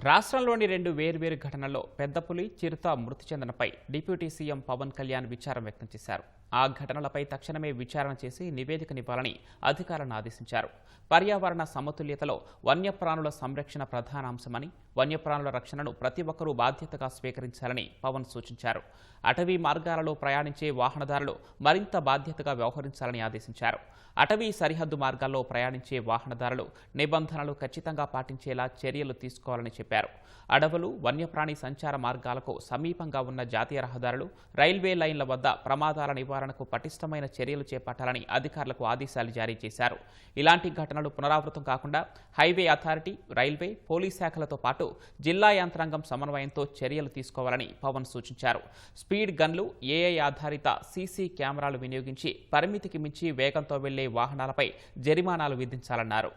రాష్ట్రంలోని రెండు వేర్వేరు ఘటనల్లో పెద్దపులి చిరుత మృతి చెందడంపై డిప్యూటీ సీఎం పవన్ కళ్యాణ్ విచారం వ్యక్తం చేశారు. ఆ ఘటనలపై తక్షణమే విచారణ చేసి నివేదికనివ్వాలని అధికారులను ఆదేశించారు. పర్యావరణ సమతుల్యతలో వన్యప్రాణుల సంరక్షణ ప్రధాన అంశమని, వన్యప్రాణుల రక్షణను ప్రతి ఒక్కరూ బాధ్యతగా స్వీకరించాలని పవన్ సూచించారు. అటవీ మార్గాలలో ప్రయాణించే వాహనదారులు మరింత బాధ్యతగా వ్యవహరించాలని ఆదేశించారు. అటవీ సరిహద్దు మార్గాల్లో ప్రయాణించే వాహనదారులు నిబంధనలు ఖచ్చితంగా పాటించేలా చర్యలు తీసుకోవాలని చెప్పారు. అడవులు, వన్యప్రాణి సంచార మార్గాలకు సమీపంగా ఉన్న జాతీయ రహదారులు, రైల్వే లైన్ల వద్ద ప్రమాదాల నివారణకు పటిష్టమైన చర్యలు చేపట్టాలని అధికారులకు ఆదేశాలు జారీ చేశారు. ఇలాంటి ఘటనలు పునరావృతం కాకుండా హైవే అథారిటీ, రైల్వే, పోలీస్ శాఖలతో పాటు జిల్లా యంత్రాంగం సమన్వయంతో చర్యలు తీసుకోవాలని పవన్ సూచించారు. స్పీడ్ గన్లు, ఏఐ ఆధారిత సీసీ కెమెరాలు వినియోగించి పరిమితికి మించి వేగంతో వెళ్లే వాహనాలపై జరిమానాలు విధించాలన్నారు.